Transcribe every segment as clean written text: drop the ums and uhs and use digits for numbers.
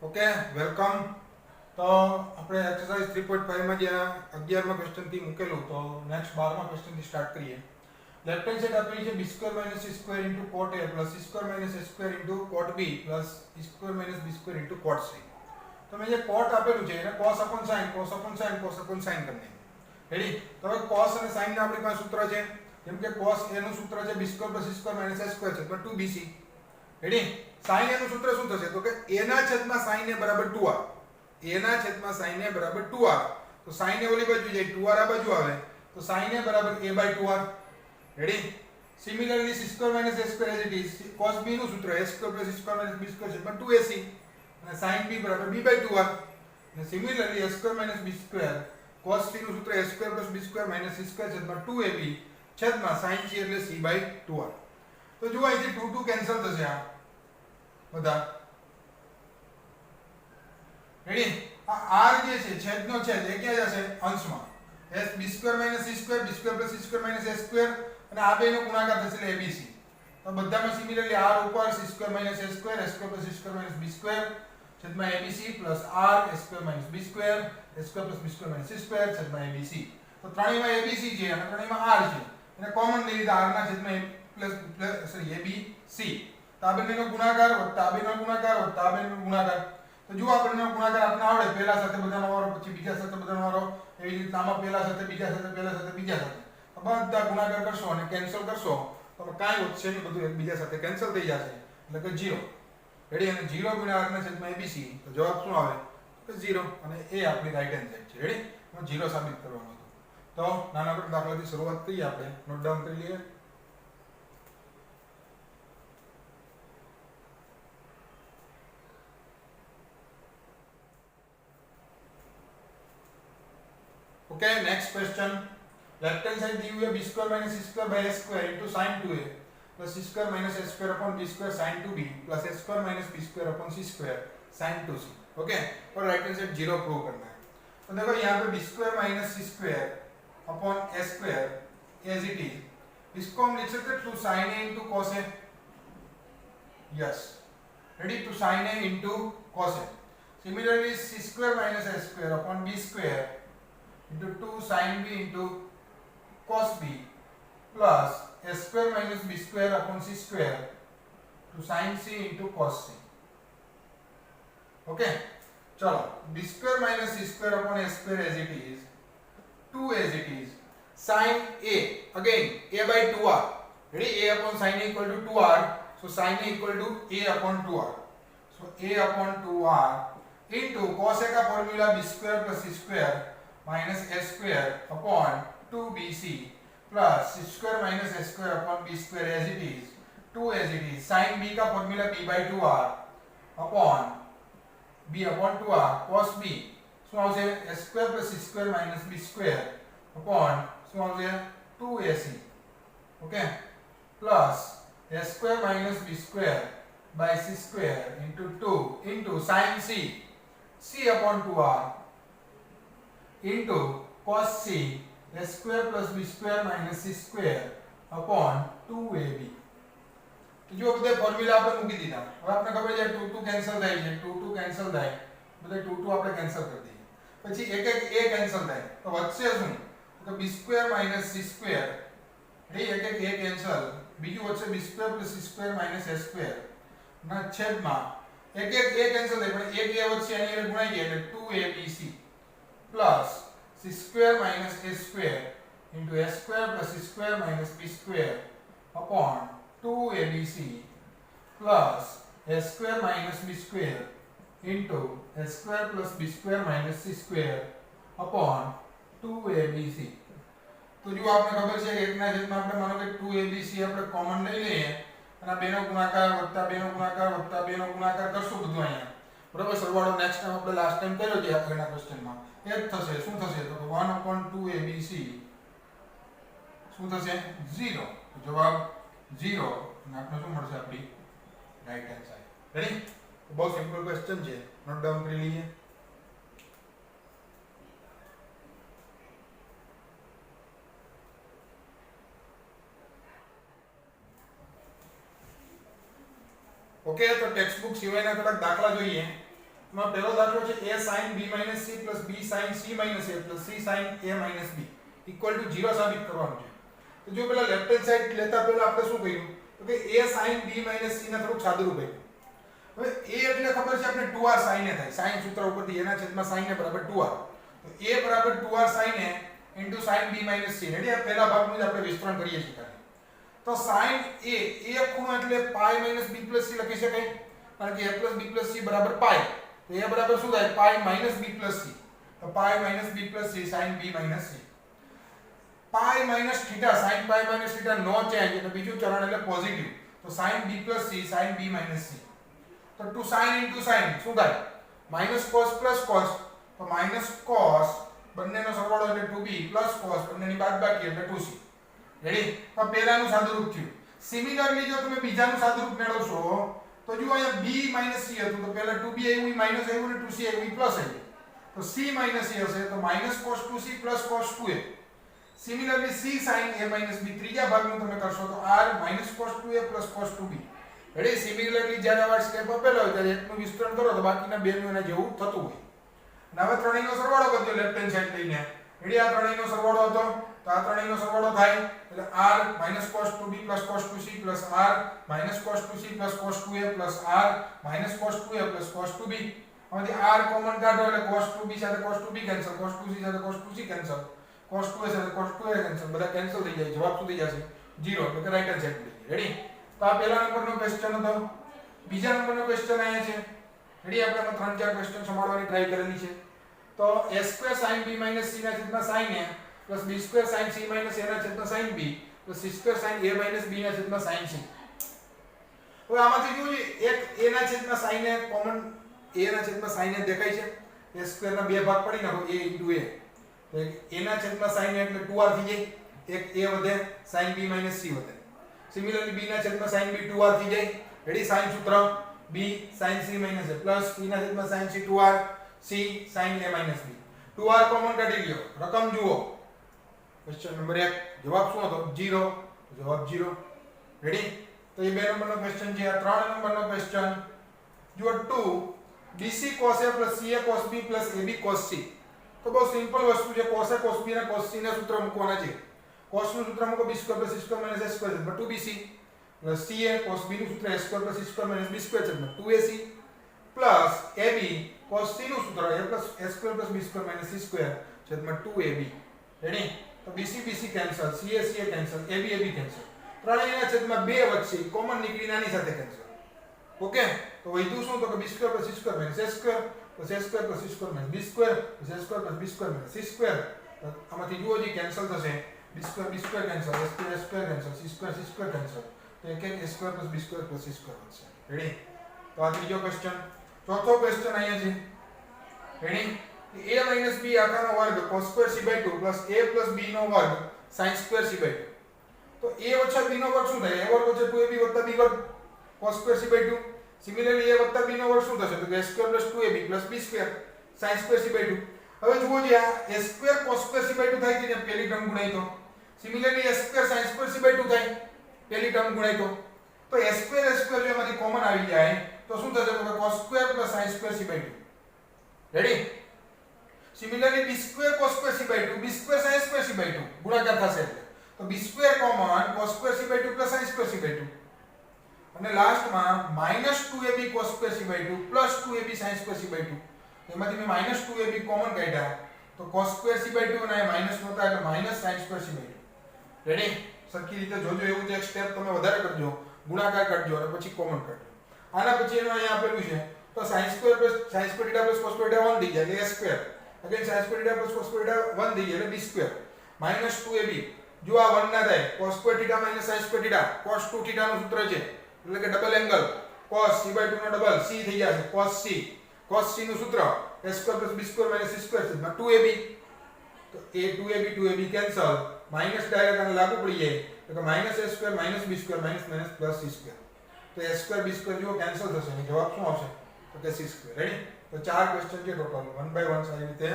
Okay welcome. તો આપણે exercise 3.5 માં જે 11મા ક્વેશ્ચન થી મૂકેલું તો નેક્સ્ટ 12મા ક્વેશ્ચન થી સ્ટાર્ટ કરીએ. લેફ્ટ હેન્ડ સાઈડ આપેલી છે b² - c² * cot a + c² - a² * cot b + e² - b² * cot c. તો મેં જે cot આપેલું છે એને cos / sin cos / sin cos / sin કરી નાખ્યું. રેડી? તો હવે cos અને sin ના આપણી પાસે સૂત્ર છે. જેમ કે cos a નું સૂત્ર છે b² + c² - a² છે તો 2bc. રેડી? sin a નું સૂત્ર શું થશે? તો કે a ના છેદમાં sin a બરાબર 2r. a ના છેદમાં sin a બરાબર 2r. તો sin a ઓલી બાજુ જાય 2r આ બાજુ આવે તો sin a બરાબર a/2r. Ready? Similarly c² - a² as it is. cos b નું સૂત્ર a² + c² - b² છે 2ac અને sin b બરાબર b/2r. અને similarly a² - b² cos c નું સૂત્ર a² + b² - c² છે 2ab છેદમાં sin c એટલે c/2r. તો જુઓ અહીંથી 2 2 કેન્સલ થશે આ બધા. રેડી? આ r જે છે છેદનો છેદ એ ક્યાં જશે? અંશમાં. b² - c² b² + c² - a² અને આ બેનો ગુણાકાર થશે એટલે abc. તો બધામાં સિમિલરલી r ઉપર c² - a² a² + c² - b² છેદમાં abc + r a² - b² a² + b² - c² છેદમાં abc. તો ત્રણેયમાં abc છે અને ત્રણેયમાં r છે. એને કોમન લઈ લીધા r ના છેદમાં abc. તો આ બંનેનો ગુણાકાર વત્તા આ બેનો ગુણાકાર વત્તા આ બેનો ગુણાકાર. તો જુઓ આ બંનેનો ગુણાકાર આપણને આવડે. પહેલા સાથે બધાનો વારો પછી બીજા સાથે બધાનો વારો એવી રીતે આમાં પહેલા સાથે બીજા સાથે પહેલા સાથે બીજા સાથે બધા ગુણાકાર કરશો અને કેન્સલ કરશો તો કાંઈ વધશે નહીં, બધું એકબીજા સાથે કેન્સલ થઈ જશે એટલે કે 0. રેડી? અને 0 ગુણ્યા r ના છેદમાં abc તો જવાબ શું આવે? તો 0 અને એ આપણી રાઈટ હેન્ડ સાઈડ છે. રેડી? એમાં 0 સાબિત કરવાનું હતું. તો નાનકડા દાખલાથી શરૂઆત કરીએ આપણે. નોટ ડાઉન કરી લઈએ. Okay, next question. Left hand side दी हुई है b² - c² / a² into sin 2a plus c² - a² upon b² sin 2b plus a² - b² upon c² sin 2c. Okay? और राइट हैंड साइड 0 प्रूव करना है. तो देखो यहाँ पे b² - c² upon a² as it is. इसको हम लिख सकते हैं 2 sin a into cos a. Yes. Ready? To sin a into cos a. Similarly c² - a² upon b² into 2 sin b into cos b plus a² - b² upon c² to sin c into cos c. Okay? चलो b² - c² upon a² as it is, 2 as it is, sin a again a/2r. Ready? a upon sin a equal to 2r, so sin a equal to a upon 2r. So a upon 2r into cos a का formula b² + c² minus a² upon 2bc plus c² minus a² upon b² as it is, 2 as it is, sin b का formula b/2r upon b upon 2r cos b શું આવશે? a² + c² minus b² upon શું આવશે? 2ac. Okay? Plus a² minus b² by c² into 2 into sin c upon 2r into cos c a² + b² minus c² upon 2ab. તો જો બધા formula આપણે મૂકી દીધા. હવે આપણે ખબર છે 2 2 કેન્સલ થાય છે, 2 2 કેન્સલ થાય, બધા 2 2 આપણે કેન્સલ કરી દઈએ. પછી એક એક a કેન્સલ થાય તો વધશે શું? તો b² - c². રેડી? એક એક a કેન્સલ, બીજું વધશે b² + c² - a² ના છેદમાં એક એક a કેન્સલ થાય પણ એક a વધશે એની જોડે ગુણાઈ જાય એટલે 2abc plus c² - a² into a² + c² - b² upon 2abc plus a² - b² into a² + b² - c² upon 2abc. તો જો આપણે ખબર છે કે એકના છેદમાં આપણે માનો કે 2abc આપણે કોમન લઈ લઈએ અને બેનો ગુણાકાર વત્તા બેનો ગુણાકાર વત્તા બેનો ગુણાકાર કરશું બધું અહીંયા. બરોબર? સરવાળો નેક્સ્ટ ટાઈમ આપણે લાસ્ટ ટાઈમ કર્યો છે આગળના ક્વેશ્ચનમાં એ જ થશે. શું થશે? તો 1/2abc શું થશે? 0. તો જવાબ 0 અને આપણે શું મળશે? આપણી રાઈટ હેન્ડ સાઈડ. રેડી? તો બહુ સિમ્પલ ક્વેશ્ચન છે. નોટ ડાઉન કરી લઈએ. ઓકે? તો ટેક્સ્ટ બુક સિવાયના થોડાક દાખલા જોઈએ. માં પહેલો દાખલો છે a sin b - c plus b sin c - a plus c sin a - b equal to 0 સાબિત કરવાનું છે. તો જો પેલા લેફ્ટ હેન્ડ સાઈડ લેતા પહેલા આપણે શું કર્યું તો કે a sin b - c ના થોડુંક સાદું રૂપ આપ્યું. હવે a એટલે ખબર છે આપણે 2r sin a થાય. sin સૂત્ર ઉપરથી a ના છેદમાં sin a બરાબર 2r. તો a બરાબર 2r sin a into sin b - c. Ready? આ પહેલા ભાગનું જ આપણે વિસ્તરણ કરીએ છીએ ખાલી. તો sin a ખૂણો એટલે pi - b + c લખી શકાય કારણ કે a + b + c બરાબર pi. તો a બરાબર શું થાય pi - b + c. તો pi - b + c sin b - c. pi minus theta sin pi minus theta નો ચેન્જ એટલે બીજું ચરણ એટલે પોઝિટિવ. તો sin b + c sin b - c. તો 2 sin into sin શું થાય minus cos plus cos. તો minus cos બંનેનો સરવાળો એટલે 2b plus cos બંનેની બાદબાકી એટલે 2c. રેડી? તો પહેલાનું સાદું રૂપ થયું. સિમિલરલી જો તમે બીજાનું સાદું રૂપ મેળવશો તો જો અહીંયા b - c હતું તો પહેલા 2b આવ્યું માઈનસ આવ્યું ને 2c આવ્યું પ્લસ આવ્યું. તો c - a હશે તો minus cos 2c plus cos 2a. Similarly c sin a - b ત્રીજા ભાગનું તમે કરશો તો r minus cos 2a plus cos 2b. Ready? Similarly જ્યારે આ સ્ટેપ આપેલો હોય ત્યારે એકનું વિસ્તરણ કરો તો બાકીના બેનું એના જેવું થતું હોય. અને હવે ત્રણેયનો સરવાળો કરજો લેફ્ટ હેન્ડ સાઈડ લઈને. રેડી? આ ત્રણેયનો સરવાળો હતો તો આ ત્રણેયનો સરવાળો થાય એટલે r minus cos 2b plus cos 2c plus r minus cos 2c plus cos 2a plus r minus cos 2a plus cos 2b. આમાંથી r કોમન કાઢો એટલે cos 2b સાથે cos 2b cancel, cos 2c સાથે cos 2c cancel, cos 2a સાથે cos 2a cancel, બધા cancel થઈ જાય. જવાબ શું થઈ જશે 0 એટલે કે રાઈટ હેન્ડ સાઈડ થઈ ગઈ. રેડી? તો આ પહેલા નંબરનો ક્વેશ્ચન હતો. બીજા નંબરનો ક્વેશ્ચન અહીંયા છે. રેડી? આપણે ત્રણ ચાર ક્વેશ્ચન સંભાળવાની ટ્રાય કરેલી છે. તો a² sin b - c ના છેદમાં sin a plus b² sin c - a ના છેદમાં sin b plus c² sin a - b ના છેદમાં sin c. હવે આમાંથી જોઈએ એક a ના છેદમાં sin a કોમન a ના છેદમાં sin a દેખાય છે. a² ના બે ભાગ પડી નાખો a * a. તો a ના છેદમાં sin a એટલે 2r થઈ જાય. એક a વધે sin b - c વધે. સિમિલરલી b ના છેદમાં sin b 2r થઈ જાય. રેડી? sin સૂત્ર b sin c - a plus c ના છેદમાં sin c 2r c sin a - b. 2r common કાઢી લ્યો. રકમ જુઓ. ક્વેશ્ચન નંબર 1 જવાબ શું હતો 0. જવાબ 0. રેડી? તો એ બે નંબરનો ક્વેશ્ચન છે. આ ત્રણ નંબરનો ક્વેશ્ચન જુઓ 2 bc cos a plus ca cos b plus ab cos c. તો બહુ સિમ્પલ વસ્તુ છે. cos a cos b અને cos c ના સૂત્ર મૂકવાના છે. cos નું સૂત્ર મૂકો b² + c² - a² 2bc plus ca cos b નું સૂત્ર a² + c² - b² 2ac plus ab cos c નું સૂત્ર a + a² + b² - c² 2ab. Ready? તો bc cancel, ca cancel, ab cancel. ત્રણેયના છેદમાં 2 વચ્ચે કોમન નીકળી નાની સાથે કેન્સલ. ઓકે? તો વધ્યું શું તો કે b² + c² - a² plus a² + c² - b² plus a² + b² - c². આમાંથી જુઓ જે કેન્સલ થશે b² cancel, a² cancel, c² cancel. તો એક એક a² + b² + c² વધશે. રેડી? તો આ ત્રીજો ક્વેશ્ચન. ચોથો ક્વેશ્ચન અહીંયા છે. રેડી? a - b આખાનો વર્ગ cos² c/2 plus a + b નો વર્ગ sin² c/2. તો a - b નો વર્ગ શું થાય? a વર્ગ - 2ab + b વર્ગ cos² c/2. Similarly a + b નો વર્ગ શું થશે તો કે a² + 2ab + b² sin² c/2. હવે જુઓ જે આ a² cos² c/2 થાય છે ને પહેલી ટર્મ ગુણાય તો સિમિલરલી a² sin² c/2 થાય પહેલી ટર્મ ગુણાય તો a² જો એમાંથી કોમન આવી જાય તો શું થશે તો કે cos² + sin² c/2. Ready? Similarly b² cos² c/2 b² sin² c/2 ગુણાકાર થશે એટલે તો b² common cos² c/2 + sin² c/2 અને લાસ્ટમાં -2ab cos² c/2 + 2ab sin² c/2. એમાંથી મેં -2ab કોમન કાઢ્યા તો cos² c/2 અને માઈનસ નહોતા એટલે -sin² c/2. રેડી? સરખી રીતે જોજો. એવું જ એક સ્ટેપ તમે વધારે કરજો, ગુણાકાર કરજો અને પછી કોમન કાઢજો. આના પછી એનો અહીંયા આપેલું છે તો sin² + sin² θ + cos² θ 1 થઈ જાય એટલે a². અગેન sin² θ + cos² θ 1 થઈ જાય એટલે b². -2ab જો આ 1 ના થાય cos² θ - sin² θ cos 2θ નું સૂત્ર છે એટલે કે ડબલ એંગલ cos c/2 નો ડબલ c થઈ જશે cos c નું સૂત્ર a² + b² - c² 2ab. તો a 2ab cancel minus direct આને લાગુ પડી જાય તો કે -a² - b² - plus c². તો a² b² જો કેન્સલ થશે અને જવાબ શું આવશે તો કે c². રેડી? તો ચાર ક્વેશ્ચન છે ટોટલ 1 બાય 1 સારી રીતે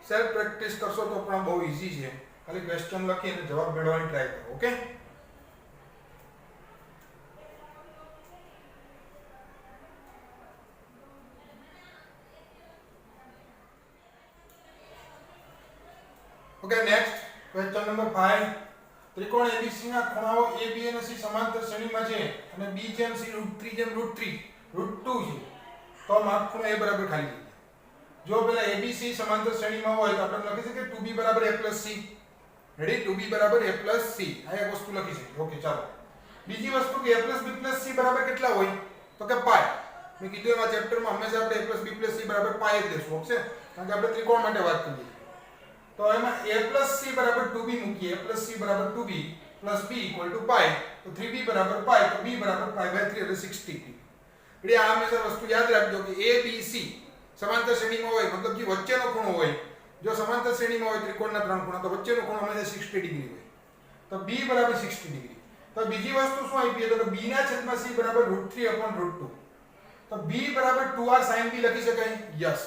સેલ્ફ પ્રેક્ટિસ કરશો તો પણ બહુ ઈઝી છે. ખાલી ક્વેશ્ચન લખીને જવાબ મેળવવાની ટ્રાય કરો. Okay? Okay next question number 5 ત્રિકોણ ABC ના ખૂણાઓ A B અને C સમાંતર શ્રેણીમાં છે અને B જેમ C √3 જેમ √3 √2 છે તો માપખૂણો A બરાબર ખાલી જગ્યા જો પેલા ABC સમાંતર શ્રેણીમાં હોય તો આપણે લખી શકીએ 2B બરાબર A + C રેડી 2B બરાબર A + C આ એક વસ્તુ લખી શકીએ ઓકે ચાલો બીજી વસ્તુ કે A + B + C બરાબર કેટલા હોય તો કે પાઈ મેં કીધું એમાં ચેપ્ટરમાં હંમેશા આપણે A + B + C બરાબર પાઈ જ લેશું ઓકે કારણ કે આપણે ત્રિકોણ માટે વાત કરીએ તો એમાં A + C બરાબર 2B મૂકીએ A + C બરાબર 2B + B = પાઈ તો 3B બરાબર પાઈ તો B બરાબર પાઈ/3 એટલે 60 એટલે આ હંમેશા વસ્તુ યાદ રાખજો કે A B C સમાંતર શ્રેણીમાં હોય મતલબ કે વચ્ચેનો ખૂણો હોય જો સમાંતર શ્રેણીમાં હોય ત્રિકોણના ત્રણ ખૂણા તો વચ્ચેનો ખૂણો હંમેશા 60 ડિગ્રી હોય તો B બરાબર 60 ડિગ્રી તો બીજી વસ્તુ શું આપી તો B ના છેદમાં C બરાબર √3/√2 તો B બરાબર 2r sin B લખી શકાય યસ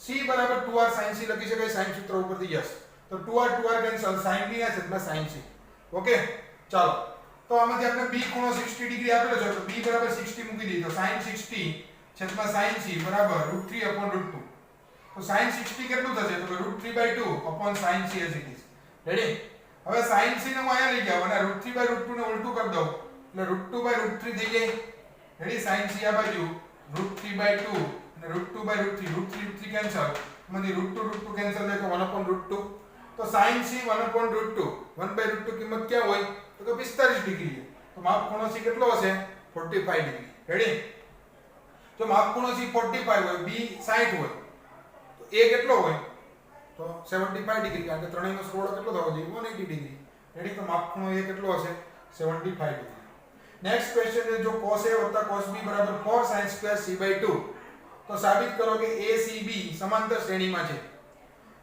C બરાબર 2r sin C લખી શકાય sin સૂત્ર ઉપરથી યસ તો 2r કેન્સલ sin B ના છેદમાં sin C ઓકે ચાલો તો આમાંથી આપણે B ખૂણો 60 ડિગ્રી આપેલો છે તો B બરાબર 60 મૂકી દઈએ તો sin 60 છેદમાં sin C બરાબર √3/√2 તો sin 60 કેટલું થશે તો √3/2 sin C as it is ready હવે sin C ને હું અહીંયા લઈ જાવ અને √3/√2 ને ઉલટું કરી દઉં એટલે √2/√3 થઈ જાય રેડી sin C આ બાજુ √3/2 અને √2/√3 √3 કેન્સલ એમાંથી √2 કેન્સલ થાય તો 1/√2 તો sin C 1/√2 1/√2 કિંમત ક્યાં હોય તો કે 45 ડિગ્રી તો માપખૂણો C કેટલો હશે 45 ડિગ્રી રેડી જો માપખૂણો C 45 હોય B 60 હોય તો A કેટલો હોય તો 75 ડિગ્રી કારણ કે ત્રણેયનો સરવાળો કેટલો થવો જોઈએ 180 ડિગ્રી રેડી તો માપખૂણો A કેટલો હશે 75 ડિગ્રી નેક્સ્ટ ક્વેશ્ચન છે જો cos A + cos B = 4 sin² C/2 તો સાબિત કરો કે ACB સમાંતર શ્રેણીમાં છે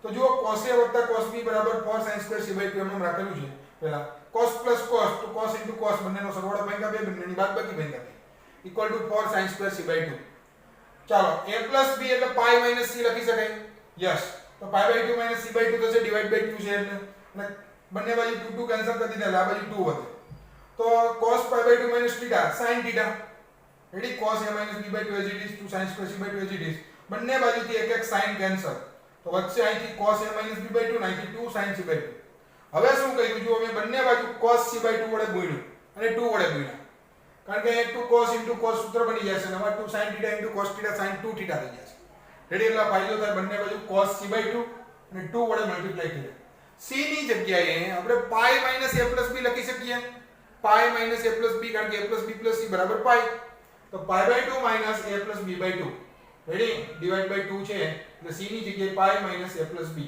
તો જો cos A + cos B = 4 sin² C/2 એમ રાખેલું છે પહેલા cos + cos તો cos * cos બંનેનો સરવાળો ભાગ્યા 2 બંનેની બાદબાકી ભાગ્યા 2 = 4 sin² C/2 ચાલો A + B એટલે pi - C લખી શકાય યસ તો pi/2 - C/2 થશે /2 છે એટલે અને બંને બાજુ 2 કેન્સલ કરી દીધા આ બાજુ 2 વધે તો cos pi/2 - θ sin θ ready cos A - B/2 as it is 2 sin² C/2 as it is બંને બાજુથી એક એક sin કેન્સલ તો વચ્ચે અહીંથી cos A - B/2 ને અહીંથી 2 sin C/2 હવે શું કહ્યું જો અમે બંને બાજુ cos C/2 વડે ગુણ્યું અને 2 વડે ગુણ્યા કારણ કે 2 cos * cos સૂત્ર બની જશે અને આમાં 2 sin θ * cos θ sin 2θ થઈ જશે રેડી એટલે ફાયદો થાય બંને બાજુ cos C/2 અને 2 વડે મલ્ટીપ્લાય કરીએ C ની જગ્યાએ આપણે pi - A + B લખી શકીએ pi - A + B કારણ કે A + B + C બરાબર pi તો pi/2 - A + B/2 રેડી /2 છે એટલે C ની જગ્યાએ pi - A + B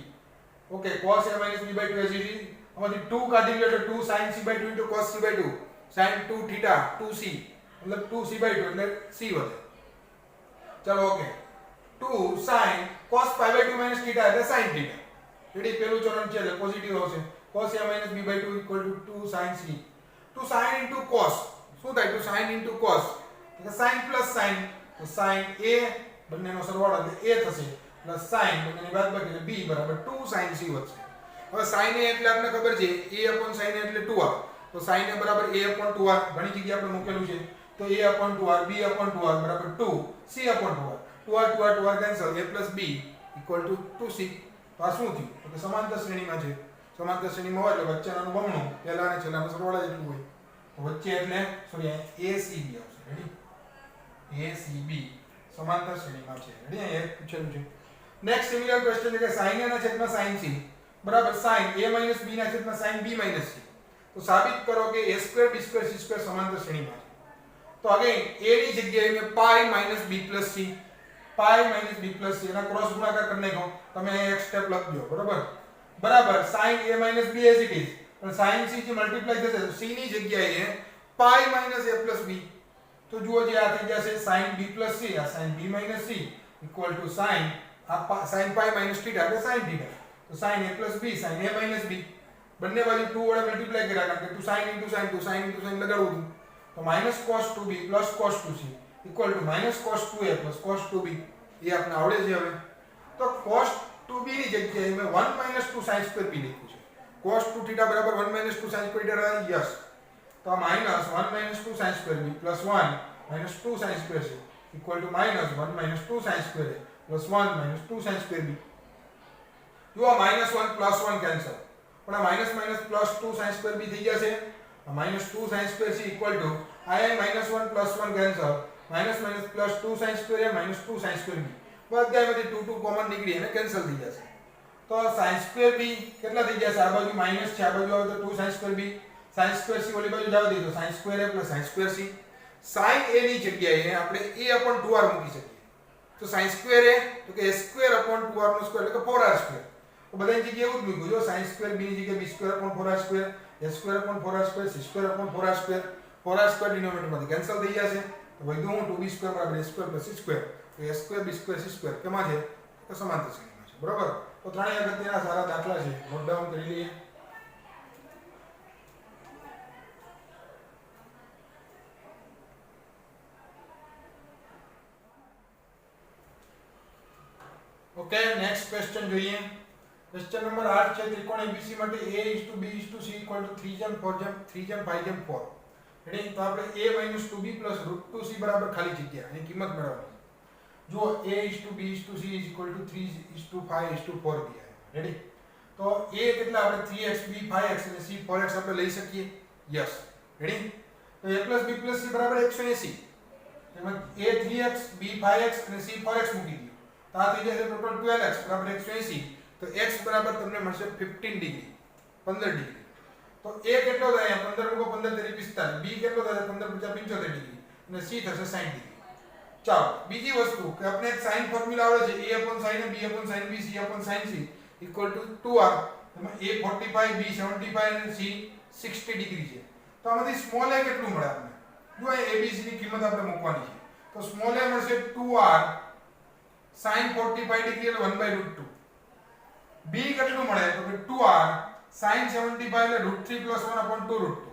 okay cos A - B/2 as it is આમાંથી 2 કાઢી લો તો 2 sin C/2 * cos C/2 sin 2θ 2c મતલબ 2c/2 એટલે c વધે ચાલો ઓકે 2 sin cos pi/2 - θ એટલે sin θ રેડી પેલું ચરણ છે એટલે પોઝિટિવ આવશે cos A - B/2 = 2 sin c 2 sin * cos શું થાય 2 sin * cos એટલે sin + sin તો sin A બંનેનો સરવાળો એટલે A થશે પ્લસ sin બંનેની બાદબાકી એટલે B બરાબર 2 sin c વધશે હવે sin A એટલે આપણે ખબર છે A/sin A એટલે 2r તો sin A બરાબર A/2r ઘણી જગ્યાએ આપણે મૂકેલું છે તો A/2r B/2r બરાબર 2 C/2r 2r cancel A + B = 2c તો આ શું થયું તો કે સમાંતર શ્રેણીમાં છે સમાંતર શ્રેણીમાં હોય એટલે વચ્ચેનાનું બમણું પહેલા અને છેલ્લાનો સરવાળો જેટલું હોય તો વચ્ચે એટલે સોરી ACB આવશે રેડી ACB સમાંતર શ્રેણીમાં છે રેડી અહીંયા એક પૂછેલું છે નેક્સ્ટ સિમિલર ક્વેશ્ચન છે કે sin A ના છેદમાં sin C બરાબર sin A - B ના છેદમાં sin B - C તો સાબિત કરો કે A² B² C² સમાંતર શ્રેણીમાં છે તો અગેન A ની જગ્યાએ મેં pi - B + C pi - B + C એના ક્રોસ ગુણાકાર કરી નાખો તમે એક સ્ટેપ લખજો બરાબર sin A - B as it is પણ sin C જે મલ્ટીપ્લાય થશે તો C ની જગ્યાએ pi - A + B તો જુઓ જે આ થઈ જશે sin B + C આ sin B - C = sin આ sin pi - θ એટલે sin θ તો sin A + B sin A - B બંને બાજુ 2 વડે મલ્ટીપ્લાય કર્યા કારણ કે 2 sin * sin 2 sin * sin લગાડવું તો -cos 2b + cos 2c = -cos 2a + cos 2b એ આપણે આવડે છે હવે તો cos 2b ની જગ્યાએ મેં 1 - 2 sin² b લખ્યું છે cos 2θ બરાબર 1 - 2 sin² યસ તો આ -1 - 2 sin² b + 1 - 2 sin² c = -1 - 2 sin² a + 1 - 2 sin² b જો આ -1 + 1 કેન્સલ પણ આ minus minus plus 2 sin square B થઈ જશે minus 2 sin square c equal to આ minus 1 plus 1 cancel minus minus plus 2 sin square A minus 2 sin square B બધામાંથી 2 2 common નીકળી અને કેન્સલ થઈ જશે તો sin સ્ક્વેર બી કેટલા થઈ જશે આ બાજુ માઈનસ છે આ બાજુ આવે તો 2 sin સ્ક્વેર બી sin સ્ક્વેર c ઓલી બાજુ જવા દીધો sin square a sin square c sin a ની જગ્યાએ આપણે a upon 2r મૂકી શકીએ તો sin સ્ક્વેર a તો કે a સ્ક્વેર upon 2r નો સ્ક્વેર એટલે કે 4r સ્ક્વેર તો બધાની જગ્યાએ એવું જ મૂક્યું જો sin સ્ક્વેર b ની જગ્યાએ b square upon 4r square a square upon 4r square c square upon 4r square 4r square denominator માંથી કેન્સલ થઈ જશે તો વધુ હું 2b સ્ક્વેર બરાબર a square plus c square તો a square b square c square કેમાં છે તો સમાંતર શ્રેણીમાં છે બરોબર તો ત્રણેય અગત્યના સારા દાખલા છે નોટ ડાઉન કરી લઈએ ओके नेक्स्ट क्वेश्चन જોઈએ क्वेश्चन नंबर 8 છે ત્રિકોણ ABC માટે a b c 3 જેમ 4 જેમ 3 જેમ 5 જેમ 4 રેડી તો આપણે a - 2b + √2c બરાબર ખાલી જગ્યા એની કિંમત મેળવવાની જો a b c 3:5:4 દિયા રેડી તો a કેટલા આપણે 3x b 5x અને c 4x આપણે લઈ શકીએ યસ રેડી તો a + b + c બરાબર 180 એમાં a 3x b 5x અને c 4x મૂકી દો તો આ થઈ જશે ટોટલ 12x બરાબર 180 તો x બરાબર તમને મળશે 15 ડિગ્રી 15 ડિગ્રી તો a કેટલો થાય 15 મૂકો 15 * 45 b કેટલો થાય 15 * 75 ડિગ્રી અને c થશે 60 ડિગ્રી ચાલો બીજી વસ્તુ કે આપણે એક sin ફોર્મ્યુલા આવે છે a upon sin a b upon sin b c upon sin c equal to 2r એમાં a 45 b 75 અને c 60 ડિગ્રી છે તો આમાંથી સ્મોલ a કેટલું મળે આપણે જો આ abc ની કિંમત આપણે મૂકવાની છે તો સ્મોલ a મળશે 2r sin 45 ડિગ્રી એટલે 1/√2 b કેટલું મળે તો કે 2r sin 75 એટલે √3 + 1/2√2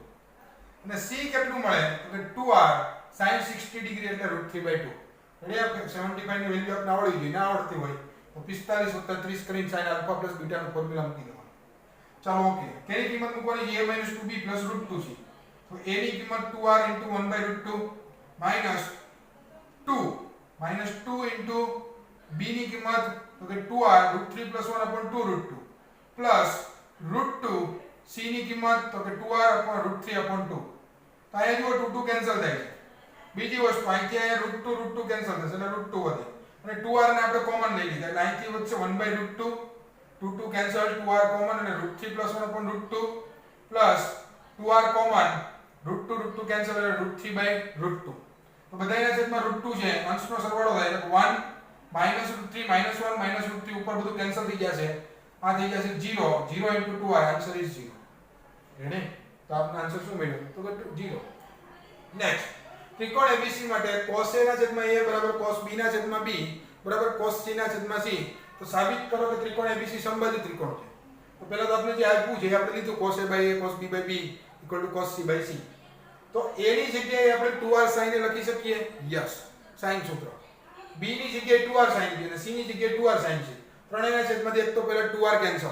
અને c કેટલું મળે તો કે 2r sin 60 ડિગ્રી એટલે √3/2 રેડી આપણે 75 ની વેલ્યુ આપણે આવડી ગઈ ના આવડતી હોય તો 45 + 30 કરીને sin α + β નો ફોર્મ્યુલા મૂકી દેવાનો ચાલો ઓકે કેની કિંમત મૂકવાની છે a - 2b + √2c તો a ની કિંમત 2r * 1/√2 -2 b ની કિંમત તો કે 2r √3 + 1/2√2 પ્લસ √2 c ની કિંમત તો કે 2r √3/2 તો અહીંયા જો 2 2 કેન્સલ થાય છે બીજી વસ્તુ અહીંથી અહીંયા √2 કેન્સલ થશે એટલે √2 વધે અને 2r ને આપણે કોમન લઈ લીધા એટલે અહીંથી વધશે 1/√2 2 કેન્સલ 2r કોમન અને √3 + 1/2 પ્લસ 2r કોમન √2 કેન્સલ એટલે √3/√2 તો બધાયના છેદમાં √2 છે અંશનો સરવાળો થાય એટલે 1 -√3 -1 -√3 ઉપર બધું કેન્સલ થઈ જશે આ થઈ જશે 0 0 * 2r આન્સર ઇઝ 0 રેડી તો આપનો આન્સર શું મળ્યો તો કે 0 નેક્સ્ટ ત્રિકોણ ABC માટે cos A ના છેદમાં A બરાબર cos B ના છેદમાં B બરાબર cos C ના છેદમાં C તો સાબિત કરો કે ત્રિકોણ ABC સમબાજુ ત્રિકોણ છે તો પહેલા તો આપણે જે આપ્યું છે આપણે લીધું cos A / A cos B / B = cos C / C તો A ની જગ્યાએ આપણે 2r sin A લખી શકીએ યસ sin સૂત્ર b ની જગ્યાએ 2r sin b અને c ની જગ્યાએ 2r sin c ત્રણેયના છેદમાંથી એક તો પહેલા 2r કેન્સલ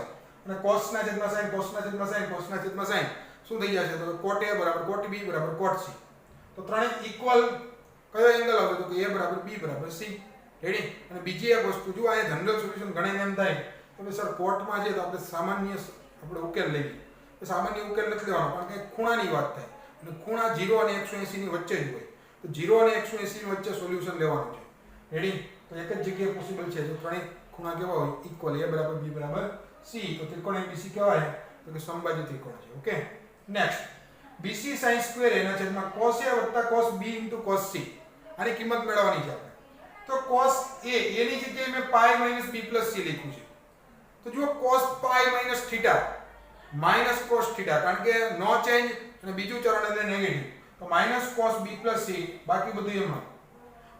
અને cos ના છેદમાં sin cos ના છેદમાં sin cos ના છેદમાં sin શું થઈ જશે તો cot a = cot b = cot c તો ત્રણેય ઇક્વલ કયો એંગલ આવે તો કે a = b = c રેડી અને બીજી એક વસ્તુ જો આ જનરલ સોલ્યુશન ગણે એમ થાય તો સર કોટમાં છે તો આપણે સામાન્ય આપણે ઉકેલ લઈએ તો સામાન્ય ઉકેલ નથી લેવાનો કારણ કે ખૂણાની વાત થાય અને ખૂણા 0 અને 180 ની વચ્ચે જ હોય તો 0 અને 180 ની વચ્ચે સોલ્યુશન લેવાનું છે રેડી તો એક જ જગ્યાએ પોસિબલ છે તો ત્રણેય ખૂણા કેવા હોય ઇક્વલ a = b = c તો ત્રિકોણ ABC કહેવાય તો કે સમબાજુ ત્રિકોણ છે okay next BC sin square એના છેદમાં cos A + cos B * cos C આની કિંમત મેળવવાની છે આપણે તો cos A ની જગ્યાએ મેં π - b + c લખ્યું છે તો જો cos π - θ cos θ કારણ કે નો ચેન્જ અને બીજું ચરણ એટલે નેગેટિવ તો cos b + c બાકી બધું એમાં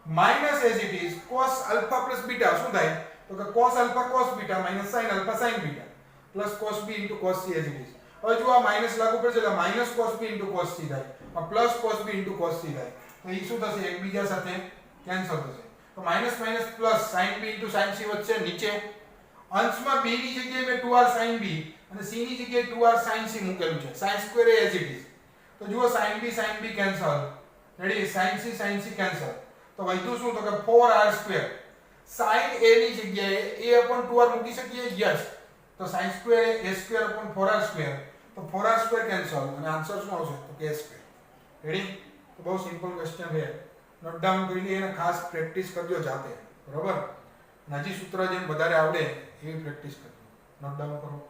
minus as it is cos α + β શું થાય તો કે cos α cos β - sin α sin β plus cos b * cos c as it is હવે જો આ માઈનસ લાગુ પડશે એટલે cos b * cos c થાય આ plus cos b * cos c થાય તો એ શું થશે એકબીજા સાથે કેન્સલ થશે તો minus minus plus sin b * sin c વચ્ચે નીચે અંશમાં b ની જગ્યાએ મેં 2r sin b અને c ની જગ્યાએ 2r sin c મૂકેલું છે sin square A as it is તો જુઓ sin b cancel ready sin c cancel તો વધ્યું શું તો કે 4r² sin a ની જગ્યાએ a/2r મૂકી શકીએ યસ તો sin square A a square upon 4r square, તો 4r સ્ક્વેર કેન્સલ અને આન્સર શું આવશે તો k સ્ક્વેર. રેડી? તો બહુ સિમ્પલ ક્વેશ્ચન છે. નોટ ડાઉન કરી લઈએ અને ખાસ પ્રેક્ટિસ કરજો જાતે. બરોબર? હજી સૂત્ર જેમ વધારે આવડે એવી પ્રેક્ટિસ કરજો. નોટ ડાઉન કરો.